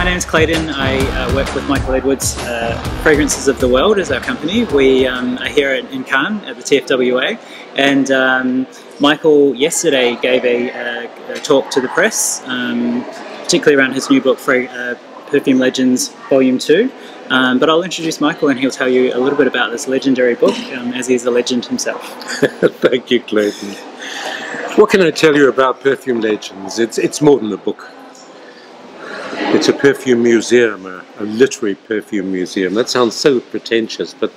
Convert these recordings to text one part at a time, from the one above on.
name's Clayton. I work with Michael Edwards. Fragrances of the World is our company. We are here in Cannes at the TFWA, and Michael yesterday gave a talk to the press, particularly around his new book, Perfume Legends Volume 2. But I'll introduce Michael and he'll tell you a little bit about this legendary book, as he's a legend himself. Thank you, Clayton. What can I tell you about Perfume Legends? It's more than a book. It's a perfume museum, a literary perfume museum. That sounds so pretentious, but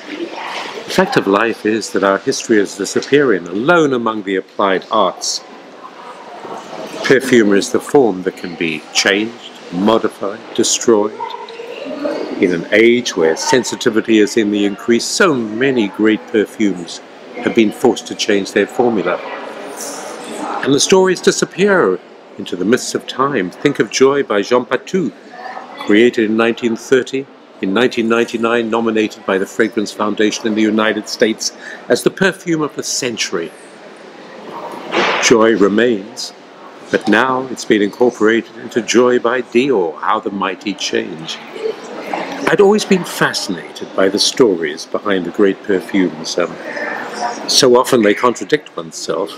the fact of life is that our history is disappearing, alone among the applied arts. Perfume is the form that can be changed, modified, destroyed. In an age where sensitivity is in the increase, so many great perfumes have been forced to change their formula. And the stories disappear into the mists of time. Think of Joy by Jean Patou, created in 1930, in 1999 nominated by the Fragrance Foundation in the United States as the perfume of the century. Joy remains, but now it's been incorporated into Joy by Dior, How the Mighty Change. I'd always been fascinated by the stories behind the great perfumes. So often they contradict oneself.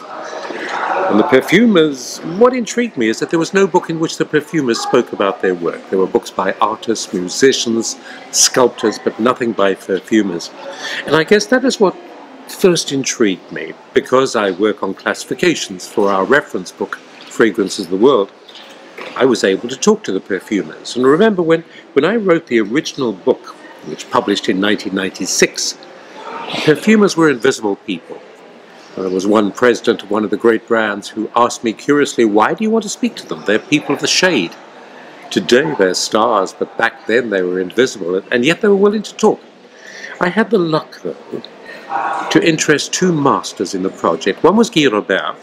And the perfumers, what intrigued me is that there was no book in which the perfumers spoke about their work. There were books by artists, musicians, sculptors, but nothing by perfumers. And I guess that is what first intrigued me, because I work on classifications for our reference book, Fragrances of the World. I was able to talk to the perfumers. And remember when I wrote the original book, which published in 1996, perfumers were invisible people. There was one president of one of the great brands who asked me curiously, why do you want to speak to them? They're people of the shade. Today they're stars, but back then they were invisible, and yet they were willing to talk. I had the luck, though, to interest two masters in the project. One was Guy Robert.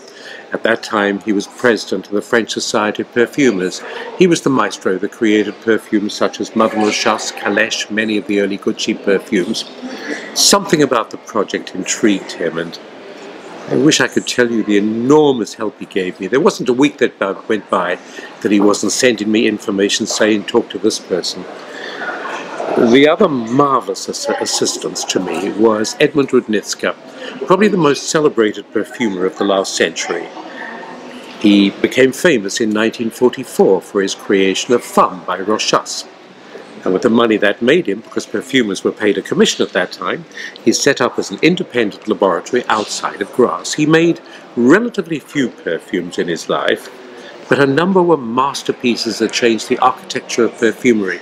At that time, he was president of the French Society of Perfumers. He was the maestro that created perfumes such as Mademoiselle Chasse, Calèche, many of the early Gucci perfumes. Something about the project intrigued him, and I wish I could tell you the enormous help he gave me. There wasn't a week that went by that he wasn't sending me information saying, talk to this person. The other marvelous assistance to me was Edmund Rudnitska, probably the most celebrated perfumer of the last century. He became famous in 1944 for his creation of Femme by Rochas. And with the money that made him, because perfumers were paid a commission at that time, he set up as an independent laboratory outside of Grasse. He made relatively few perfumes in his life, but a number were masterpieces that changed the architecture of perfumery.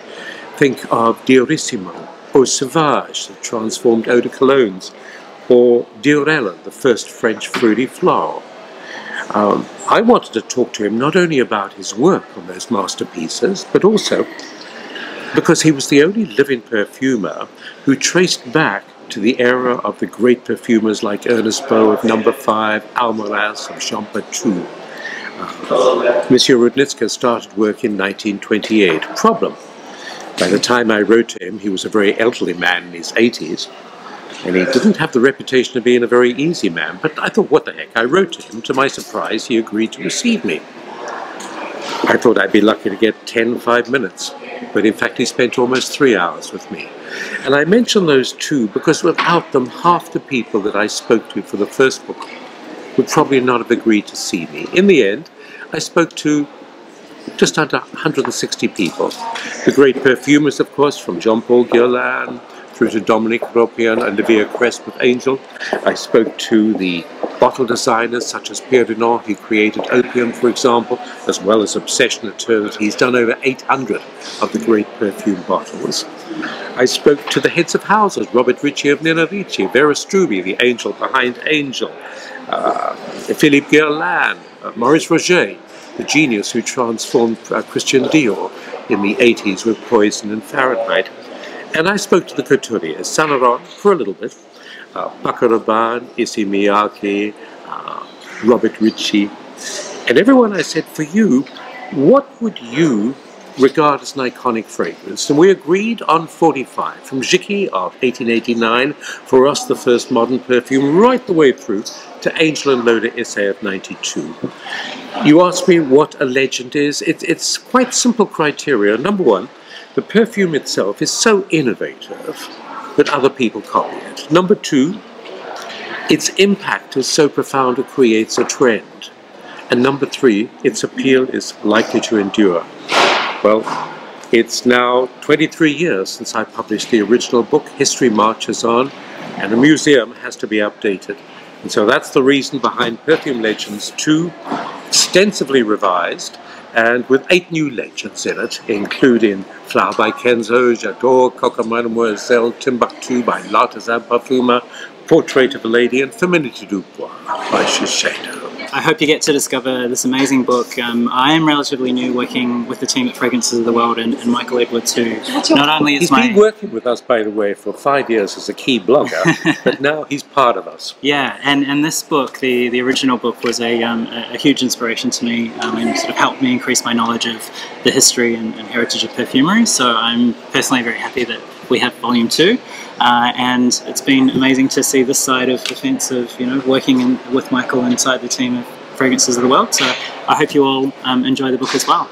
Think of Diorissimo, Eau Sauvage, that transformed eau de colognes, or Diorella, the first French fruity flower. I wanted to talk to him not only about his work on those masterpieces, but also because he was the only living perfumer who traced back to the era of the great perfumers like Ernest Beau of No. 5, Almaraz of Jean Patou. Monsieur Rudnitska started work in 1928. Problem: by the time I wrote to him, he was a very elderly man in his 80s, and he didn't have the reputation of being a very easy man. But I thought, what the heck? I wrote to him. To my surprise, he agreed to receive me. I thought I'd be lucky to get 5 minutes. But in fact he spent almost 3 hours with me. And I mention those two because without them, half the people that I spoke to for the first book would probably not have agreed to see me. In the end, I spoke to just under 160 people. The great perfumers, of course, from Jean-Paul Guerlain through to Dominique Ropian, Olivier Cresp with Angel. I spoke to the bottle designers such as Pierre Dunant, who created Opium, for example, as well as Obsession Eternity. He's done over 800 of the great perfume bottles. I spoke to the heads of houses, Robert Ricci of Nina Ricci, Vera Struby, the angel behind Angel, Philippe Guerlain, Maurice Roget, the genius who transformed Christian Dior in the 80s with Poison and Fahrenheit. And I spoke to the couturiers, Saint Laurent for a little bit, Paco Rabanne, Issey Miyake, Robert Ricci, and everyone I said, for you, what would you regard as an iconic fragrance, and we agreed on 45, from Jiki of 1889, for us the first modern perfume, right the way through to Angel and Loda SA of 92. You asked me what a legend is. It's quite simple criteria. Number one, the perfume itself is so innovative that other people copy it. Number two, its impact is so profound it creates a trend. And number three, its appeal is likely to endure. Well, it's now 23 years since I published the original book. History marches on, and the museum has to be updated. And so that's the reason behind Perfume Legends 2, extensively revised, and with 8 new legends in it, including Flower by Kenzo, J'adore, Coca Mademoiselle, Timbuktu by L'Artisan Parfuma, Portrait of a Lady, and Féminité du Bois by Shiseido. I hope you get to discover this amazing book. I am relatively new working with the team at Fragrances of the World and Michael Edwards, who not only is He's been working with us, by the way, for 5 years as a key blogger, but now he's part of us. Yeah, and this book, the original book, was a huge inspiration to me and sort of helped me increase my knowledge of the history and heritage of perfumery. So I'm personally very happy that we have volume 2. And it's been amazing to see this side of the fence of, working with Michael inside the team of Fragrances of the World. So I hope you all enjoy the book as well.